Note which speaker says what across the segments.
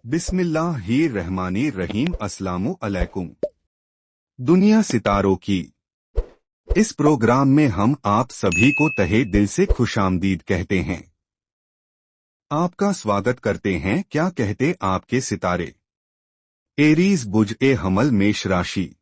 Speaker 1: बिस्मिल्लाहिर्रहमानिर्रहीम। अस्सलामु अलैकुम। दुनिया सितारों की इस प्रोग्राम में हम आप सभी को तहे दिल से खुशामदीद कहते हैं। आपका स्वागत करते हैं। क्या कहते आपके सितारे? एरीज बुज ए हमल मेष राशि।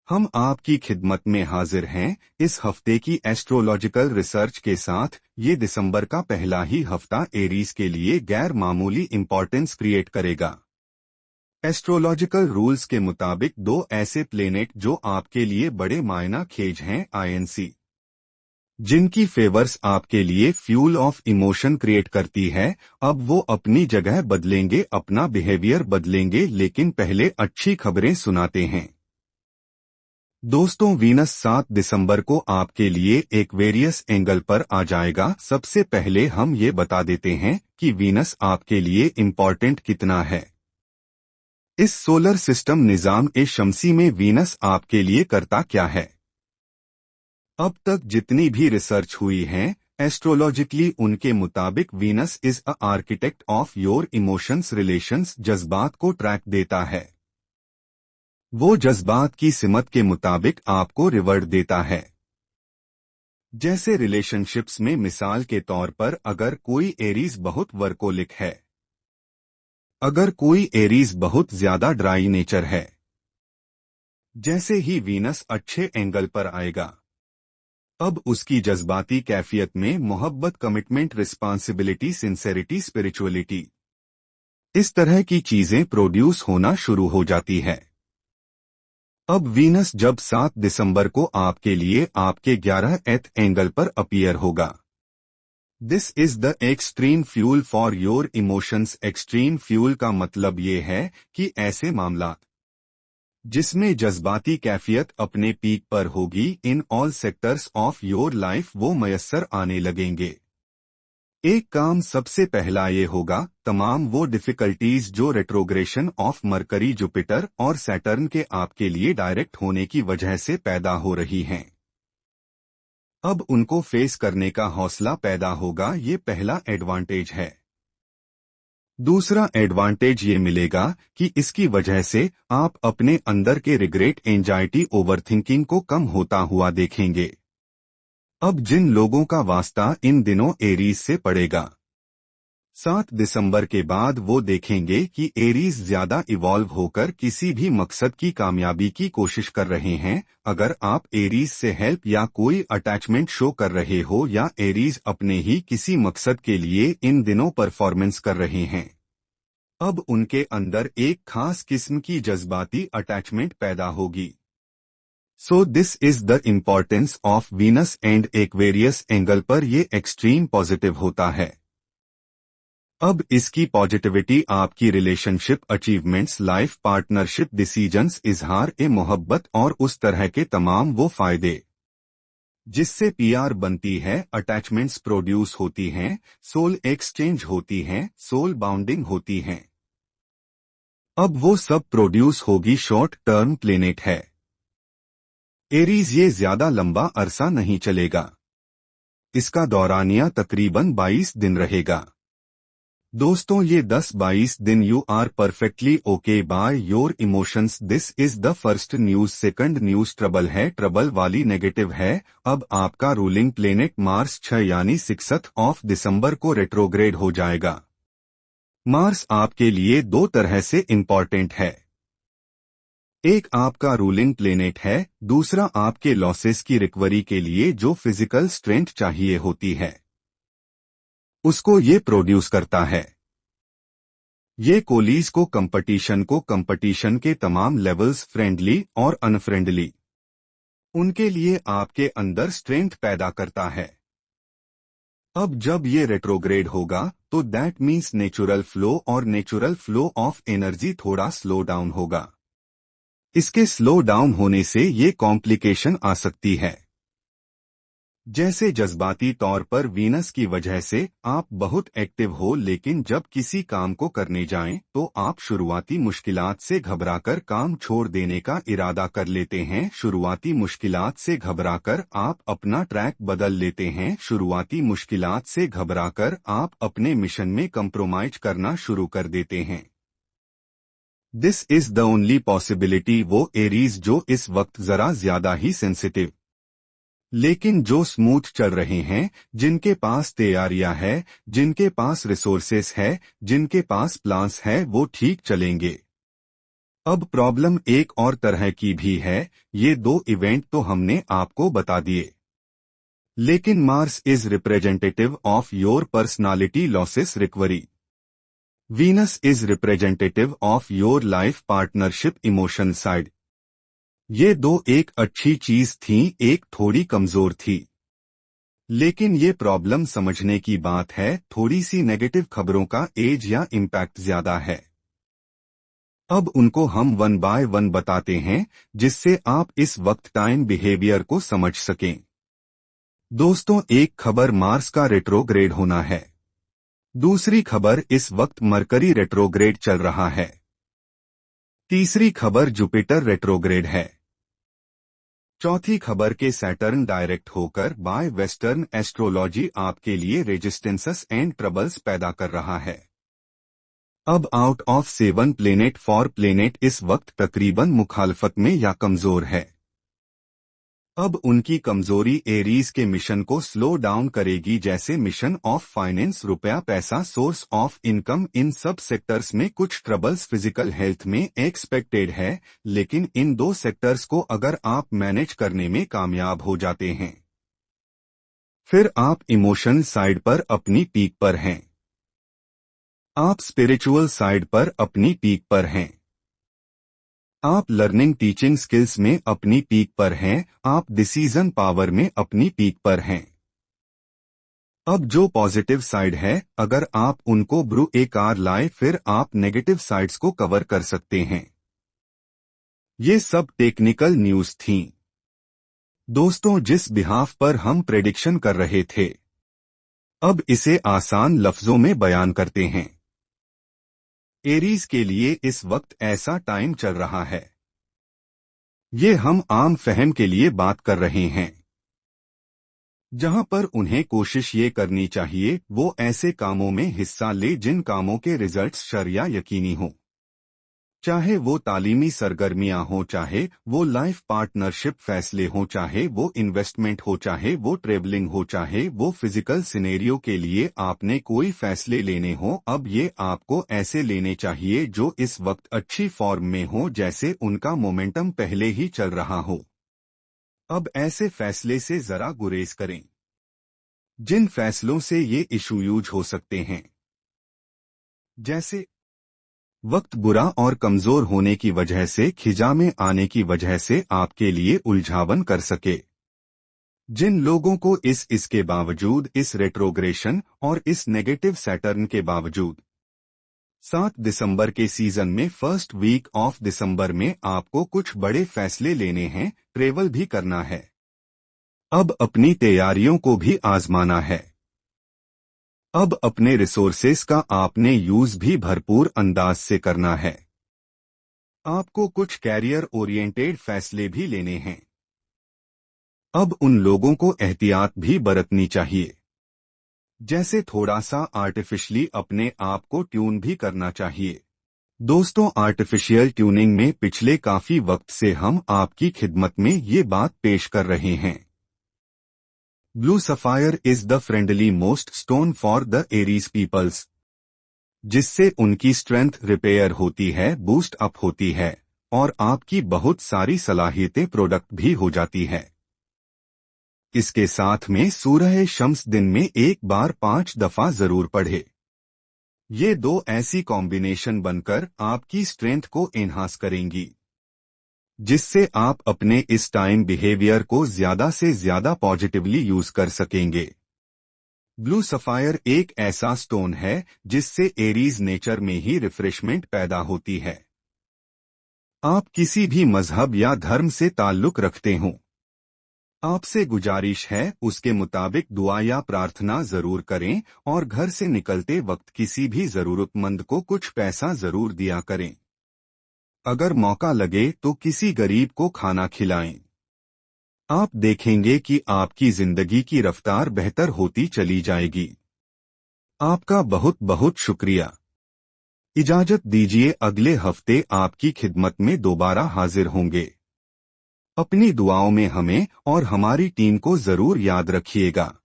Speaker 1: हम आपकी खिदमत में हाजिर हैं इस हफ्ते की एस्ट्रोलॉजिकल रिसर्च के साथ। ये दिसंबर का पहला ही हफ्ता एरीज के लिए गैर मामूली इंपॉर्टेंस क्रिएट करेगा। एस्ट्रोलॉजिकल रूल्स के मुताबिक दो ऐसे प्लेनेट जो आपके लिए बड़े मायना खेज हैं, आईएनसी, जिनकी फेवर्स आपके लिए फ्यूल ऑफ इमोशन क्रिएट करती है, अब वो अपनी जगह बदलेंगे, अपना बिहेवियर बदलेंगे। लेकिन पहले अच्छी खबरें सुनाते हैं। दोस्तों, वीनस 7 दिसंबर को आपके लिए एक वेरियस एंगल पर आ जाएगा। सबसे पहले हम ये बता देते हैं कि वीनस आपके लिए इम्पॉर्टेंट कितना है। इस सोलर सिस्टम निजाम ए शमसी में वीनस आपके लिए करता क्या है? अब तक जितनी भी रिसर्च हुई है एस्ट्रोलॉजिकली, उनके मुताबिक Venus is a architect of your emotions, relations, जज्बात को ट्रैक देता है। वो जज्बात की सिमत के मुताबिक आपको रिवॉर्ड देता है। जैसे रिलेशनशिप्स में मिसाल के तौर पर, अगर कोई एरीज बहुत वर्कोलिक है, अगर कोई एरीज बहुत ज्यादा ड्राई नेचर है, जैसे ही वीनस अच्छे एंगल पर आएगा, अब उसकी जज्बाती कैफियत में मोहब्बत, कमिटमेंट, रिस्पॉन्सिबिलिटी, सिंसेरिटी, स्पिरिचुअलिटी, इस तरह की चीजें प्रोड्यूस होना शुरू हो जाती है। अब वीनस जब 7 दिसंबर को आपके लिए आपके 11th एंगल पर अपीयर होगा, this is the extreme fuel for your emotions. Extreme fuel का मतलब ये है कि ऐसे मामला जिसमें जज्बाती कैफियत अपने पीक पर होगी, in all sectors of your life वो मयस्सर आने लगेंगे। एक काम सबसे पहला ये होगा, तमाम वो डिफिकल्टीज जो रेट्रोग्रेशन ऑफ मरकरी, जुपिटर और सैटर्न के आपके लिए डायरेक्ट होने की वजह से पैदा हो रही हैं, अब उनको फेस करने का हौसला पैदा होगा। ये पहला एडवांटेज है। दूसरा एडवांटेज ये मिलेगा कि इसकी वजह से आप अपने अंदर के रिग्रेट, एंजाइटी, ओवरथिंकिंग को कम होता हुआ देखेंगे। अब जिन लोगों का वास्ता इन दिनों एरीज से पड़ेगा, 7 दिसंबर के बाद वो देखेंगे कि एरीज ज्यादा इवॉल्व होकर किसी भी मकसद की कामयाबी की कोशिश कर रहे हैं। अगर आप एरीज से हेल्प या कोई अटैचमेंट शो कर रहे हो, या एरीज अपने ही किसी मकसद के लिए इन दिनों परफॉर्मेंस कर रहे हैं, अब उनके अंदर एक खास किस्म की जज्बाती अटैचमेंट पैदा होगी। So this is the importance of Venus and Aquarius angle पर ये एक्सट्रीम पॉजिटिव होता है। अब इसकी पॉजिटिविटी आपकी relationship, achievements, life partnership, decisions, इजहार ए मोहब्बत और उस तरह के तमाम वो फायदे जिससे पीआर बनती है, अटैचमेंट्स प्रोड्यूस होती हैं, सोल एक्सचेंज होती हैं, सोल बाउंडिंग होती हैं, अब वो सब प्रोड्यूस होगी। शॉर्ट टर्म प्लेनेट है एरीज, ये ज्यादा लंबा अरसा नहीं चलेगा। इसका दौरानिया तकरीबन 22 दिन रहेगा। दोस्तों, ये 10-22 दिन you are perfectly okay by your emotions. This is the first news. Second news trouble है, ट्रबल वाली नेगेटिव है। अब आपका रूलिंग प्लेनेट मार्स 6 यानी 6 दिसंबर को रेट्रोग्रेड हो जाएगा। मार्स आपके लिए दो तरह से इंपॉर्टेंट है, एक आपका रूलिंग प्लेनेट है, दूसरा आपके लॉसेस की रिकवरी के लिए जो फिजिकल स्ट्रेंथ चाहिए होती है उसको ये प्रोड्यूस करता है। ये कोलीज को कंपटीशन के तमाम लेवल्स, फ्रेंडली और अनफ्रेंडली, उनके लिए आपके अंदर स्ट्रेंथ पैदा करता है। अब जब ये रेट्रोग्रेड होगा तो दैट मीन्स नेचुरल फ्लो और नेचुरल फ्लो ऑफ एनर्जी थोड़ा स्लो डाउन होगा। इसके स्लो डाउन होने से ये कॉम्प्लिकेशन आ सकती है, जैसे जज्बाती तौर पर वीनस की वजह से आप बहुत एक्टिव हो, लेकिन जब किसी काम को करने जाएं तो आप शुरुआती मुश्किलात से घबराकर काम छोड़ देने का इरादा कर लेते हैं। शुरुआती मुश्किलात से घबराकर आप अपना ट्रैक बदल लेते हैं। शुरुआती मुश्किलात से घबराकर आप अपने मिशन में कंप्रोमाइज करना शुरू कर देते हैं। This is the only possibility. वो एरीज जो इस वक्त जरा ज्यादा ही सेंसिटिव, लेकिन जो स्मूथ चल रहे हैं, जिनके पास तैयारियां है, जिनके पास रिसोर्सेस है, जिनके पास प्लान्स है, वो ठीक चलेंगे। अब प्रॉब्लम एक और तरह की भी है। ये दो इवेंट तो हमने आपको बता दिए, लेकिन Mars is representative of your personality losses recovery, Venus is representative of your life partnership emotion side. ये दो एक अच्छी चीज थी, एक थोड़ी कमजोर थी, लेकिन ये प्रॉब्लम समझने की बात है। थोड़ी सी नेगेटिव खबरों का एज या इम्पैक्ट ज्यादा है। अब उनको हम वन बाय वन बताते हैं, जिससे आप इस वक्त टाइम बिहेवियर को समझ सकें। दोस्तों, एक खबर मार्स का रेट्रोग्रेड होना है। दूसरी खबर इस वक्त मरकरी रेट्रोग्रेड चल रहा है। तीसरी खबर जुपिटर रेट्रोग्रेड है। चौथी खबर के सैटर्न डायरेक्ट होकर बाय वेस्टर्न एस्ट्रोलॉजी आपके लिए रेजिस्टेंसेस एंड ट्रबल्स पैदा कर रहा है। अब आउट ऑफ 7 प्लेनेट 4 प्लेनेट इस वक्त तकरीबन मुखालफत में या कमजोर है। अब उनकी कमजोरी एरीज के मिशन को स्लो डाउन करेगी, जैसे मिशन ऑफ फाइनेंस, रुपया पैसा, सोर्स ऑफ इनकम। इन सब सेक्टर्स में कुछ ट्रबल्स फिजिकल हेल्थ में एक्सपेक्टेड है, लेकिन इन दो सेक्टर्स को अगर आप मैनेज करने में कामयाब हो जाते हैं, फिर आप इमोशन साइड पर अपनी पीक पर हैं, आप स्पिरिचुअल साइड पर अपनी पीक पर हैं, आप लर्निंग टीचिंग स्किल्स में अपनी पीक पर हैं, आप डिसीजन पावर में अपनी पीक पर हैं। अब जो पॉजिटिव साइड है, अगर आप उनको ब्रू ए कार लाए, फिर आप नेगेटिव साइड्स को कवर कर सकते हैं। ये सब टेक्निकल न्यूज थीं। दोस्तों, जिस बिहाफ पर हम प्रेडिक्शन कर रहे थे, अब इसे आसान लफ्जों में बयान करते हैं। एरीज के लिए इस वक्त ऐसा टाइम चल रहा है। ये हम आम फहम के लिए बात कर रहे हैं, जहां पर उन्हें कोशिश ये करनी चाहिए वो ऐसे कामों में हिस्सा ले जिन कामों के रिजल्ट्स शर्या यकीनी हो। चाहे वो तालीमी सरगर्मियां हो, चाहे वो लाइफ पार्टनरशिप फैसले हो, चाहे वो इन्वेस्टमेंट हो, चाहे वो ट्रेवलिंग हो, चाहे वो फिजिकल सिनेरियो के लिए आपने कोई फैसले लेने हो। अब ये आपको ऐसे लेने चाहिए जो इस वक्त अच्छी फॉर्म में हो, जैसे उनका मोमेंटम पहले ही चल रहा हो। अब ऐसे फैसले से जरा गुरेज करें, जिन फैसलों से ये इशू यूज हो सकते हैं, जैसे वक्त बुरा और कमजोर होने की वजह से, खिजा में आने की वजह से आपके लिए उलझावन कर सके। जिन लोगों को इसके बावजूद, इस रेट्रोग्रेशन और इस नेगेटिव सैटर्न के बावजूद 7 दिसंबर के सीजन में फर्स्ट वीक ऑफ दिसंबर में आपको कुछ बड़े फैसले लेने हैं, ट्रेवल भी करना है, अब अपनी तैयारियों को भी आजमाना है, अब अपने रिसोर्सेस का आपने यूज भी भरपूर अंदाज से करना है। आपको कुछ कैरियर ओरिएंटेड फैसले भी लेने हैं। अब उन लोगों को एहतियात भी बरतनी चाहिए, जैसे थोड़ा सा आर्टिफिशियली अपने आप को ट्यून भी करना चाहिए। दोस्तों, आर्टिफिशियल ट्यूनिंग में पिछले काफी वक्त से हम आपकी खिदमत में ये बात पेश कर रहे हैं। Blue sapphire is the friendly most stone for the Aries peoples, जिससे उनकी स्ट्रेंथ रिपेयर होती है, बूस्ट अप होती है, और आपकी बहुत सारी सलाहियतें प्रोडक्ट भी हो जाती है। इसके साथ में सूरह शम्स दिन में एक बार 5 दफा जरूर पढ़े। ये दो ऐसी कॉम्बिनेशन बनकर आपकी स्ट्रेंथ को एनहांस करेंगी, जिससे आप अपने इस टाइम बिहेवियर को ज्यादा से ज्यादा पॉजिटिवली यूज कर सकेंगे। ब्लू सफायर एक ऐसा स्टोन है जिससे एरीज नेचर में ही रिफ्रेशमेंट पैदा होती है। आप किसी भी मजहब या धर्म से ताल्लुक रखते हों, आपसे गुजारिश है उसके मुताबिक दुआ या प्रार्थना जरूर करें, और घर से निकलते वक्त किसी भी जरूरतमंद को कुछ पैसा जरूर दिया करें। अगर मौका लगे तो किसी गरीब को खाना खिलाएं। आप देखेंगे कि आपकी जिंदगी की रफ्तार बेहतर होती चली जाएगी। आपका बहुत बहुत शुक्रिया। इजाजत दीजिए, अगले हफ्ते आपकी खिदमत में दोबारा हाजिर होंगे। अपनी दुआओं में हमें और हमारी टीम को जरूर याद रखिएगा।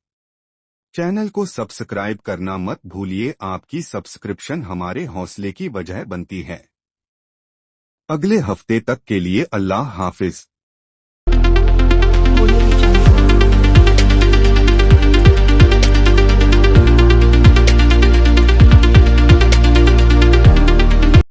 Speaker 1: चैनल को सब्सक्राइब करना मत भूलिए, आपकी सब्सक्रिप्शन हमारे हौसले की वजह बनती है। अगले हफ्ते तक के लिए अल्लाह हाफिज।